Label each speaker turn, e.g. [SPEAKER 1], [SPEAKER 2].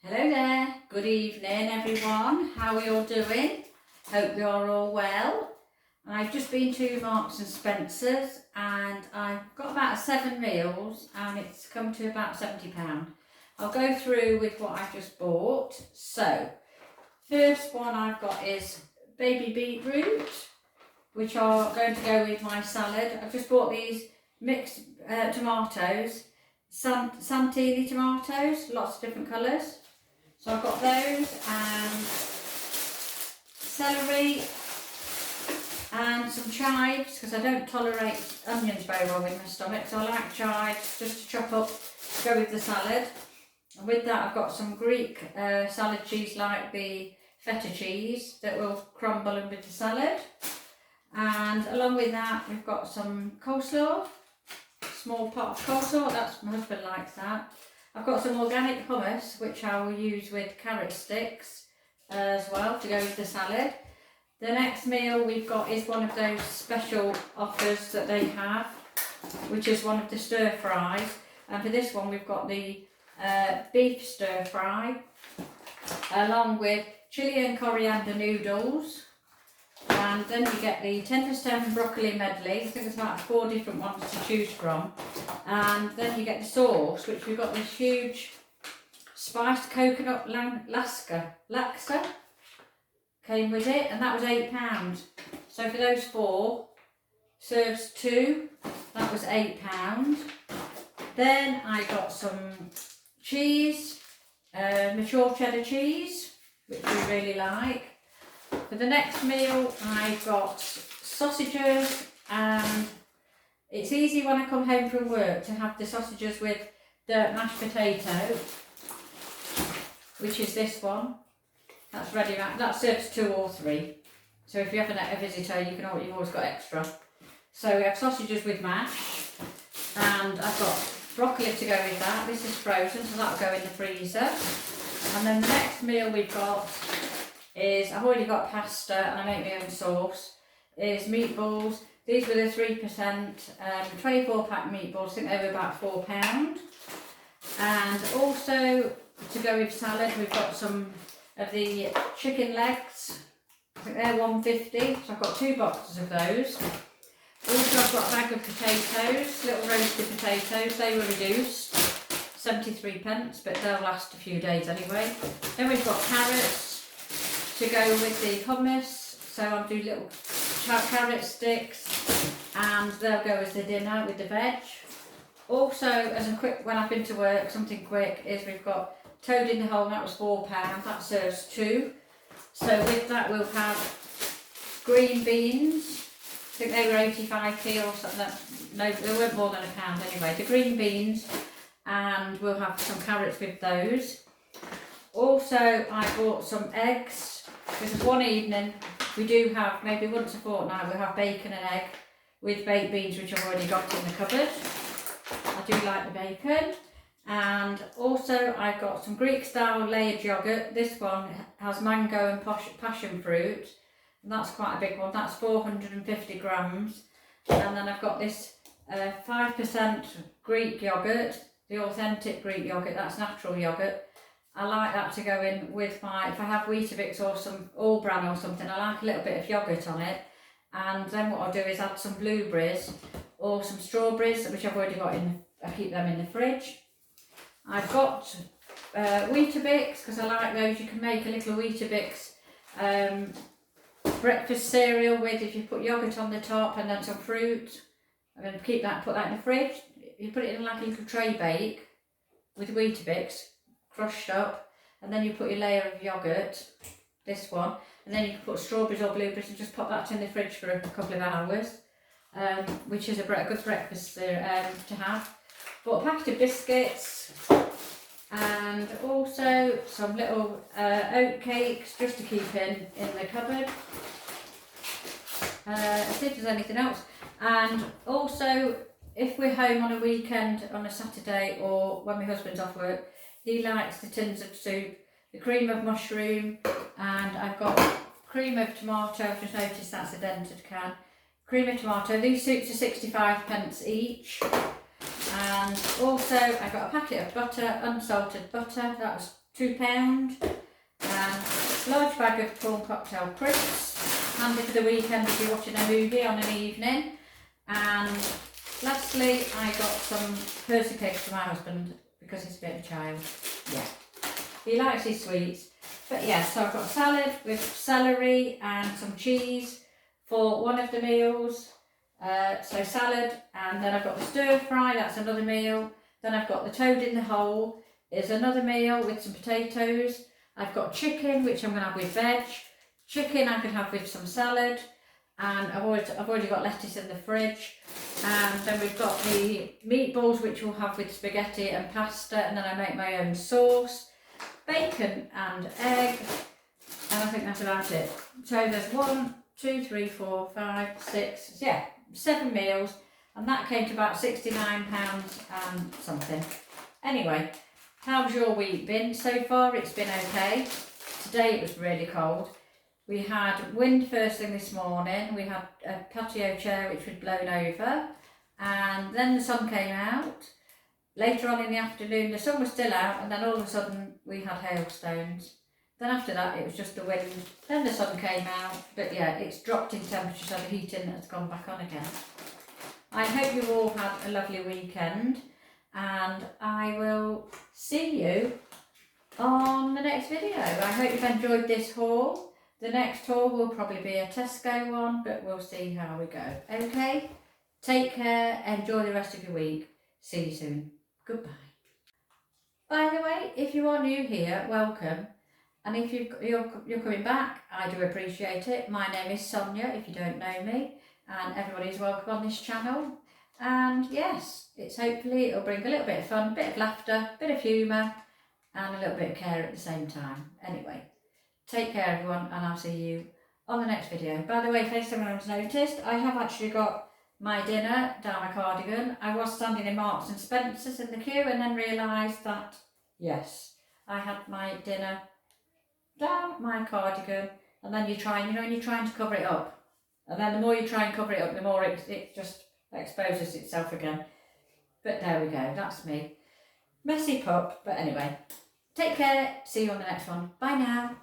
[SPEAKER 1] Hello there, good evening everyone, how are you all doing? Hope you're all well. I've just been to Marks and Spencer's and I've got about 7 meals and it's come to about £70. I'll go through with what I've just bought. So, first one I've got is baby beetroot, which are going to go with my salad. I've just bought these mixed tomatoes, Santini tomatoes, lots of different colours. So I've got those and celery and some chives because I don't tolerate onions very well with my stomach, so I like chives just to chop up to go with the salad. And with that I've got some Greek salad cheese like the feta cheese that will crumble in with the salad. And along with that we've got some coleslaw, small pot of coleslaw, that's my husband likes that. I've got some organic hummus which I will use with carrot sticks as well to go with the salad. The next meal we've got is one of those special offers that they have, which is one of the stir fries. And for this one we've got the beef stir fry along with chilli and coriander noodles. And then you get the 10 for 10 broccoli medley. I think there's about 4 different ones to choose from. And then you get the sauce, which we've got this huge spiced coconut laksa came with it, and that was £8. So for those 4 serves 2, that was £8. Then I got some cheese, mature cheddar cheese, which we really like. For the next meal I've got sausages, and it's easy when I come home from work to have the sausages with the mashed potato, which is this one. That's ready, that serves 2 or 3. So if you have a visitor you've always got extra. So we have sausages with mash, and I've got broccoli to go with that. This is frozen so that'll go in the freezer. And then the next meal we've got is, I've already got pasta and I make my own sauce, is meatballs. These were the 3%, 24 pack meatballs, I think they were about £4. And also to go with salad we've got some of the chicken legs, I think they're £1.50, so I've got 2 boxes of those. Also I've got a bag of potatoes, little roasted potatoes, they were reduced, 73p, but they'll last a few days anyway. Then we've got carrots to go with the hummus, so I'll do little carrot sticks and they'll go as the dinner with the veg. Also, as a quick, when I've been to work, something quick is we've got toad in the hole, that was £4, that serves 2. So with that we'll have green beans, I think they were 85p or something, no, they weren't more than £1 anyway, the green beans, and we'll have some carrots with those. Also I bought some eggs, because one evening we do have, maybe once a fortnight, we'll have bacon and egg with baked beans, which I've already got in the cupboard. I do like the bacon. And also I've got some Greek style layered yoghurt. This one has mango and passion fruit, and that's quite a big one, that's 450 grams. And then I've got this 5% Greek yoghurt, the authentic Greek yoghurt, that's natural yoghurt. I like that to go in with my, if I have Weetabix or some All Bran or something, I like a little bit of yoghurt on it. And then what I'll do is add some blueberries or some strawberries, which I've already got in, I keep them in the fridge. I've got Weetabix, because I like those. You can make a little Weetabix breakfast cereal with, if you put yoghurt on the top and then some fruit, and then put that in the fridge. You put it in like a little tray bake with Weetabix crushed up, and then you put your layer of yoghurt, this one, and then you can put strawberries or blueberries and just pop that in the fridge for a couple of hours, which is a good breakfast to have. Bought a packet of biscuits and also some little oat cakes just to keep in the cupboard. See if there's anything else. And also, if we're home on a weekend, on a Saturday, or when my husband's off work, he likes the tins of soup, the cream of mushroom, and I've got cream of tomato. I've just noticed that's a dented can. Cream of tomato. These soups are 65p each. And also I got a packet of butter, unsalted butter, that was £2. Large bag of prawn cocktail crisps, handy for the weekend if you're watching a movie on an evening. And lastly, I got some Percy cakes for my husband because he's a bit of a child. Yeah, he likes his sweets. But yeah, so I've got salad with celery and some cheese for one of the meals. So salad, and then I've got the stir fry, that's another meal. Then I've got the toad in the hole, is another meal with some potatoes. I've got chicken, which I'm going to have with veg. Chicken I can have with some salad. And I've already got lettuce in the fridge. And then we've got the meatballs, which we'll have with spaghetti and pasta. And then I make my own sauce. Bacon and egg. And I think that's about it. So there's 1, 2, 3, 4, 5, 6, yeah, 7 meals. And that came to about £69 and something. Anyway, how's your week been so far? It's been okay. Today it was really cold. We had wind first thing this morning. We had a patio chair which was blown over, and then the sun came out. Later on in the afternoon the sun was still out, and then all of a sudden we had hailstones. Then after that it was just the wind, then the sun came out. But yeah, it's dropped in temperature, so the heating has gone back on again. I hope you all had a lovely weekend, and I will see you on the next video. I hope you've enjoyed this haul. The next haul will probably be a Tesco one, but we'll see how we go. Okay? Take care, enjoy the rest of your week. See you soon. Goodbye. By the way, if you are new here, welcome. And if you're coming back, I do appreciate it. My name is Sonia, if you don't know me. And everybody's welcome on this channel. And yes, hopefully it'll bring a little bit of fun, a bit of laughter, a bit of humour, and a little bit of care at the same time. Anyway, take care everyone, and I'll see you on the next video. By the way, in case anyone's noticed, I have actually got my dinner down my cardigan. I was standing in Marks and Spencer's in the queue and then realised that, yes, I had my dinner down my cardigan, and then you're trying to cover it up. And then the more you try and cover it up, the more it just exposes itself again. But there we go, that's me. Messy pup, but anyway. Take care, see you on the next one. Bye now.